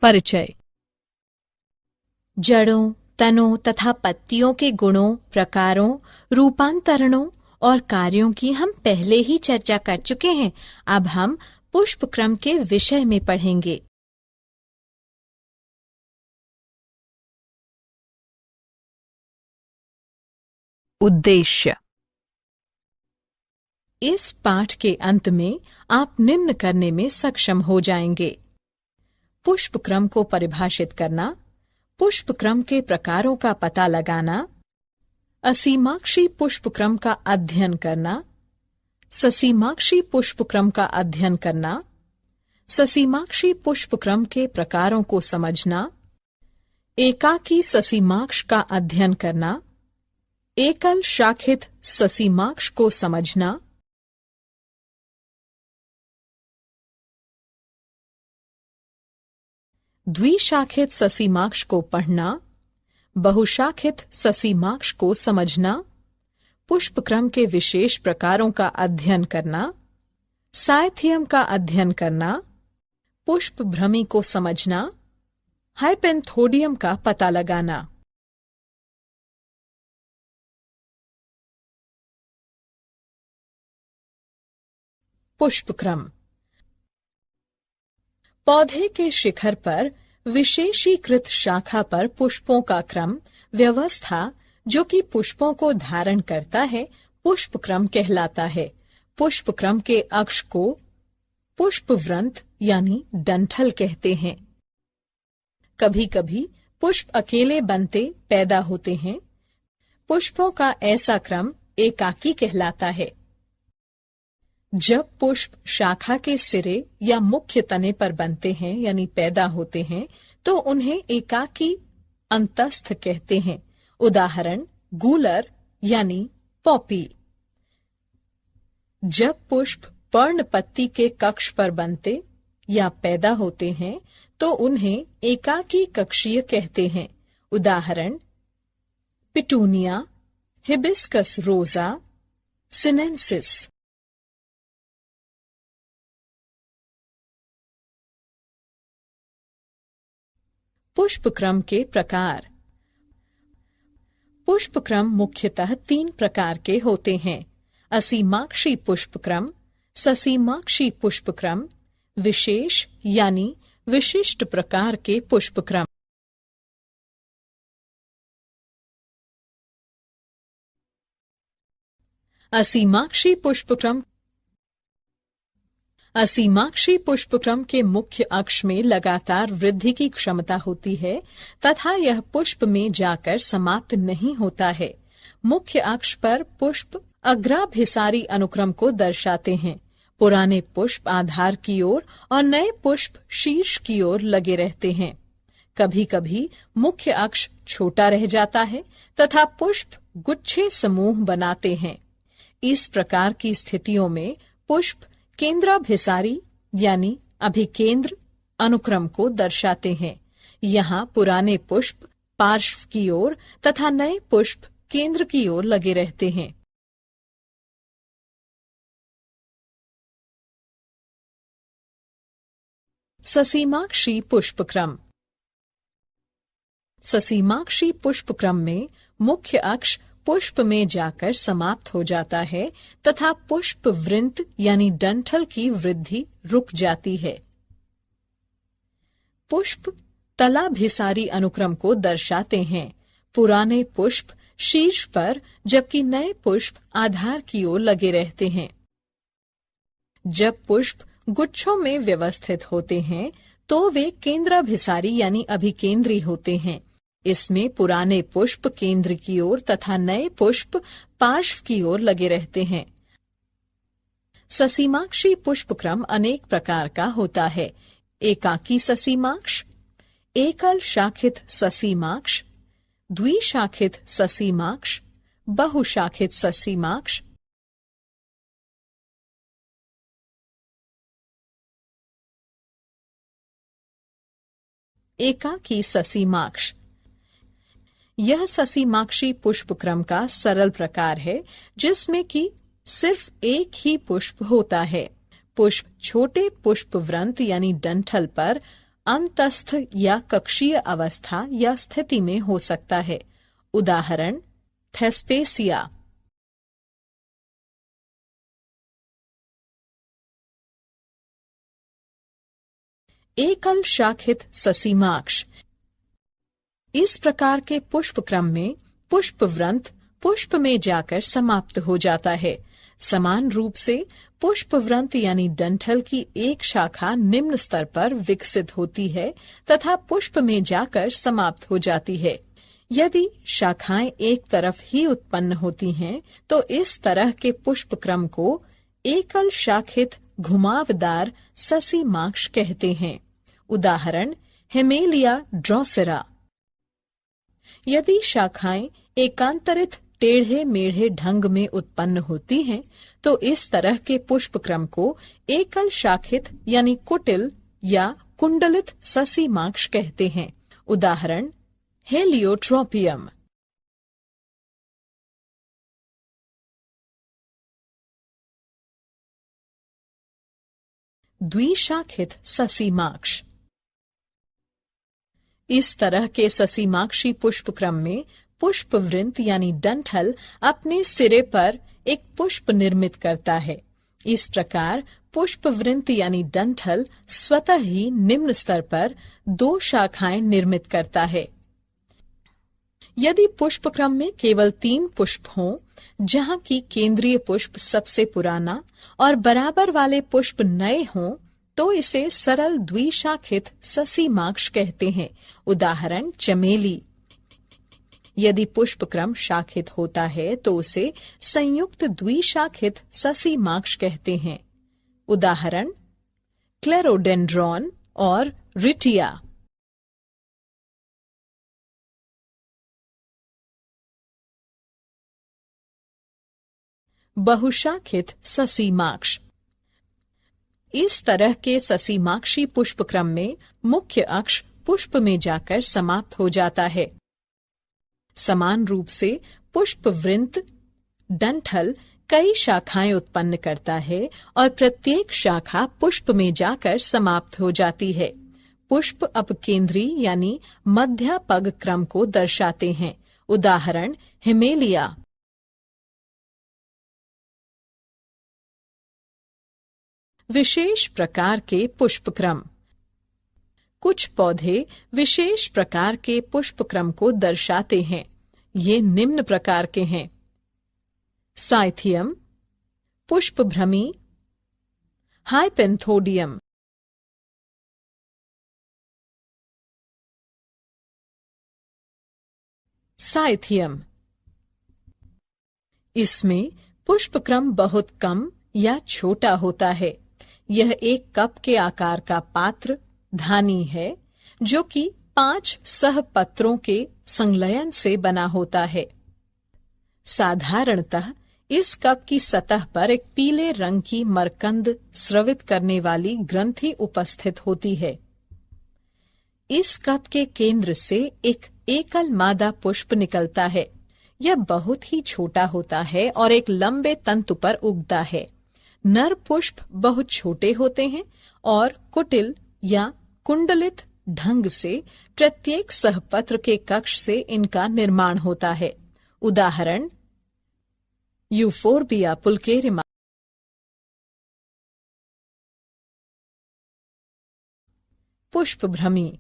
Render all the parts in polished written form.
परिचय। जड़ों, तनों तथा पत्तियों के गुणों, प्रकारों, रूपांतरणों और कार्यों की हम पहले ही चर्चा कर चुके हैं। अब हम पुष्प क्रम के विषय में पढ़ेंगे। उद्देश्य। इस पाठ के अंत में आप निम्न करने में सक्षम हो जाएंगे: पुष्प क्रम को परिभाषित करना, पुष्प क्रम के प्रकारों का पता लगाना, असीमाक्षी पुष्प क्रम का अध्ययन करना, ससीमाक्षी पुष्प क्रम का अध्ययन करना, ससीमाक्षी पुष्प क्रम के प्रकारों को समझना, एकाकी ससीमाक्ष का अध्ययन करना, एकल शाखित ससीमाक्ष को समझना, द्विशाखित ससीमाक्ष को पढ़ना, बहुशाखित ससीमाक्ष को समझना, पुष्प क्रम के विशेष प्रकारों का अध्ययन करना, साइथियम का अध्ययन करना, पुष्प भ्रमी को समझना, हाइपेंथोडियम का पता लगाना। पुष्प क्रम। पौधे के शिखर पर विशेषीकृत शाखा पर पुष्पों का क्रम व्यवस्था जो कि पुष्पों को धारण करता है, पुष्प क्रम कहलाता है। पुष्प क्रम के अक्ष को पुष्पवृंत यानी डंठल कहते हैं। कभी कभी पुष्प अकेले बनते पैदा होते हैं। पुष्पों का ऐसा क्रम एकाकी कहलाता है। जब पुष्प शाखा के सिरे या मुख्य तने पर बनते हैं यानी पैदा होते हैं, तो उन्हें एकाकी अंतस्थ कहते हैं। उदाहरण गूलर यानी पॉपी। जब पुष्प पर्णपत्ती के कक्ष पर बनते या पैदा होते हैं, तो उन्हें एकाकी कक्षीय कहते हैं। उदाहरण पिटूनिया, हिबिस्कस रोजा, सिनेंसिस। पुष्प क्रम के प्रकार। पुष्प क्रम मुख्यतः 3 प्रकार के होते हैं: असीमाक्षी पुष्प क्रम, ससीमाक्षी पुष्प क्रम, विशेष यानी विशिष्ट प्रकार के पुष्प क्रम। असीमाक्षी पुष्प क्रम। असीमाक्षी पुष्पक्रम के मुख्य अक्ष में लगातार वृद्धि की क्षमता होती है तथा यह पुष्प में जाकर समाप्त नहीं होता है। मुख्य अक्ष पर पुष्प अग्राभिसारी अनुक्रम को दर्शाते हैं। पुराने पुष्प आधार की ओर और नए पुष्प शीर्ष की ओर लगे रहते हैं। कभी कभी मुख्य अक्ष छोटा रह जाता है तथा पुष्प गुच्छे समूह बनाते हैं। इस प्रकार की स्थितियों में पुष्प केंद्राभिसारी यानी अभिकेंद्र अनुक्रम को दर्शाते हैं। यहाँ पुराने पुष्प पार्श्व की ओर तथा नए पुष्प केंद्र की ओर लगे रहते हैं। ससीमाक्षी पुष्पक्रम। ससीमाक्षी पुष्पक्रम में मुख्य अक्ष पुष्प में जाकर समाप्त हो जाता है तथा पुष्प वृंत यानी डंठल की वृद्धि रुक जाती है। पुष्प तलाभिसारी अनुक्रम को दर्शाते हैं। पुराने पुष्प शीर्ष पर जबकि नए पुष्प आधार की ओर लगे रहते हैं। जब पुष्प गुच्छों में व्यवस्थित होते हैं तो वे केंद्राभिसारी यानी अभिकेंद्री होते हैं। इसमें पुराने पुष्प केंद्र की ओर तथा नए पुष्प पार्श्व की ओर लगे रहते हैं। ससीमाक्षी पुष्पक्रम अनेक प्रकार का होता है: एकाकी ससीमाक्ष, एकल शाखित ससीमाक्ष, द्विशाखित ससीमाक्ष, बहुशाखित ससीमाक्ष। एकाकी ससीमाक्ष। यह ससीमाक्षी पुष्पक्रम का सरल प्रकार है जिसमें कि सिर्फ एक ही पुष्प होता है। पुष्प छोटे पुष्पवृंत यानी डंठल पर अंतस्थ या कक्षीय अवस्था या स्थिति में हो सकता है। उदाहरण थेस्पेसिया। एकल शाखित ससीमाक्ष। इस प्रकार के पुष्प क्रम में पुष्पवृंत पुष्प में जाकर समाप्त हो जाता है। समान रूप से पुष्पवृंत यानी डंठल की एक शाखा निम्न स्तर पर विकसित होती है तथा पुष्प में जाकर समाप्त हो जाती है। यदि शाखाएं एक तरफ ही उत्पन्न होती हैं, तो इस तरह के पुष्प क्रम को एकल शाखित घुमावदार ससीमाक्ष कहते हैं। उदाहरण हेमेलिया ड्रोसेरा। यदि शाखाएं एकांतरित टेढ़े मेढ़े ढंग में उत्पन्न होती हैं, तो इस तरह के पुष्प क्रम को एकल शाखित यानी कुटिल या कुंडलित ससीमाक्ष कहते हैं। उदाहरण हेलियोट्रोपियम। द्विशाखित ससीमाक्ष। इस तरह के ससीमाक्षी पुष्पक्रम में पुष्पवृंत यानी डंठल अपने सिरे पर एक पुष्प निर्मित करता है। इस प्रकार पुष्पवृंत यानी डंठल स्वतः ही निम्न स्तर पर दो शाखाएं निर्मित करता है। यदि पुष्पक्रम में केवल 3 पुष्प हों, जहां की केंद्रीय पुष्प सबसे पुराना और बराबर वाले पुष्प नए हों, तो इसे सरल द्विशाखित ससीमाक्ष कहते हैं। उदाहरण चमेली। यदि पुष्पक्रम शाखित होता है तो उसे संयुक्त द्विशाखित ससीमाक्ष कहते हैं। उदाहरण क्लेरोडेंड्रॉन और रिटिया। बहुशाखित ससीमाक्ष। इस तरह के ससीमाक्षी पुष्पक्रम में मुख्य अक्ष पुष्प में जाकर समाप्त हो जाता है। समान रूप से पुष्पवृंत डंठल कई शाखाएं उत्पन्न करता है और प्रत्येक शाखा पुष्प में जाकर समाप्त हो जाती है। पुष्प अपकेंद्री यानी मध्यपग क्रम को दर्शाते हैं। उदाहरण हिमेलिया। विशेष प्रकार के पुष्पक्रम। कुछ पौधे विशेष प्रकार के पुष्पक्रम को दर्शाते हैं। ये निम्न प्रकार के हैं: साइथियम, पुष्पभ्रमी, हाइपेंथोडियम। साइथियम। इसमें पुष्पक्रम बहुत कम या छोटा होता है। यह एक कप के आकार का पात्र धानी है जो कि 5 सहपत्रों के संलयन से बना होता है। साधारणतः इस कप की सतह पर एक पीले रंग की मरकंद स्रवित करने वाली ग्रंथि उपस्थित होती है। इस कप के केंद्र से एक एकल मादा पुष्प निकलता है। यह बहुत ही छोटा होता है और एक लंबे तंतु पर उगता है। नर पुष्प बहुत छोटे होते हैं और कुटिल या कुंडलित ढंग से प्रत्येक सहपत्र के कक्ष से इनका निर्माण होता है। उदाहरण यूफोर्बिया पुल्केरिमा। पुष्पभ्रमी।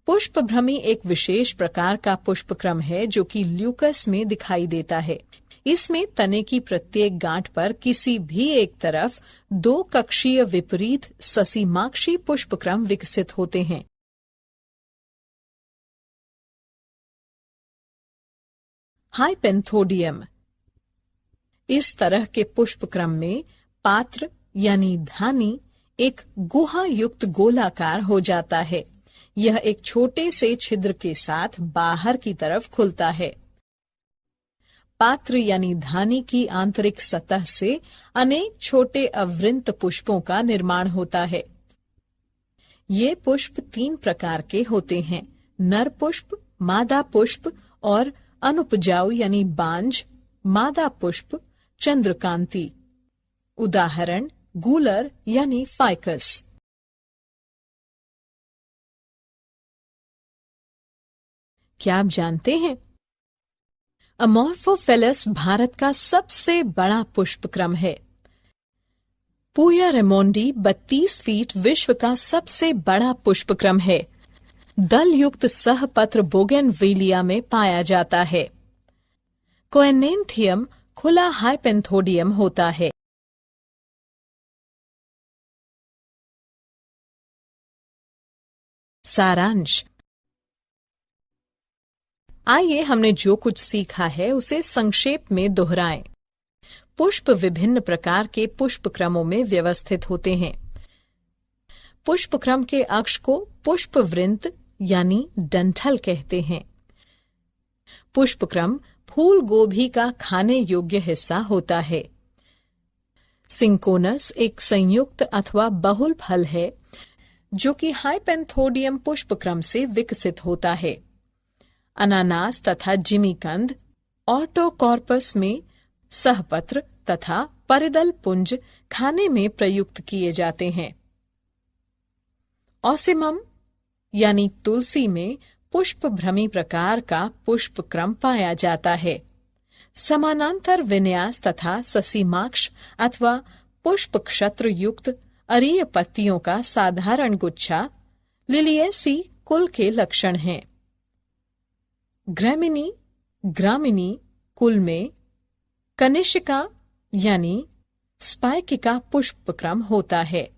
पुष्पभ्रमी एक विशेष प्रकार का पुष्पक्रम है जो कि ल्यूकस में दिखाई देता है। इसमें तने की प्रत्येक गांठ पर किसी भी एक तरफ 2 कक्षीय विपरीत ससीमाक्षी पुष्पक्रम विकसित होते हैं। हाइपेंथोडियम। इस तरह के पुष्पक्रम में पात्र यानी धानी एक गुहा युक्त गोलाकार हो जाता है। यह एक छोटे से छिद्र के साथ बाहर की तरफ खुलता है। पात्र यानी धानी की आंतरिक सतह से अनेक छोटे अवृंत पुष्पों का निर्माण होता है। ये पुष्प 3 प्रकार के होते हैं: नर पुष्प, मादा पुष्प और अनुपजाऊ यानी बांझ मादा पुष्प चंद्रकांति। उदाहरण गूलर यानी फाइकस। क्या आप जानते हैं? अमोर्फोफिलस भारत का सबसे बड़ा पुष्पक्रम है। पूया रेमोंडी 32 फीट विश्व का सबसे बड़ा पुष्पक्रम है। दल युक्त सहपत्र बोगेनविलिया में पाया जाता है। कोएनेंथियम खुला हाइपेंथोडियम होता है। सारांश। आइए हमने जो कुछ सीखा है उसे संक्षेप में दोहराएं। पुष्प विभिन्न प्रकार के पुष्पक्रमों में व्यवस्थित होते हैं। पुष्पक्रम के अक्ष को पुष्पवृंत यानी डंठल कहते हैं। पुष्पक्रम फूल गोभी का खाने योग्य हिस्सा होता है। सिंकोनस एक संयुक्त अथवा बहुल फल है जो कि हाइपेंथोडियम पुष्पक्रम से विकसित होता है। अनानास तथा जिमीकंद ऑटोकॉर्पस में सहपत्र तथा परिदल पुंज खाने में प्रयुक्त किए जाते हैं। ऑसिमम यानी तुलसी में पुष्पभ्रमी प्रकार का पुष्पक्रम पाया जाता है। समानांतर विन्यास तथा ससीमाक्ष अथवा पुष्पक्षत्र युक्त अरीय पत्तियों का साधारण गुच्छा लिलिएसी कुल के लक्षण हैं। ग्रामिनी कुल में कनिष्का यानी स्पाइकिका पुष्पक्रम होता है।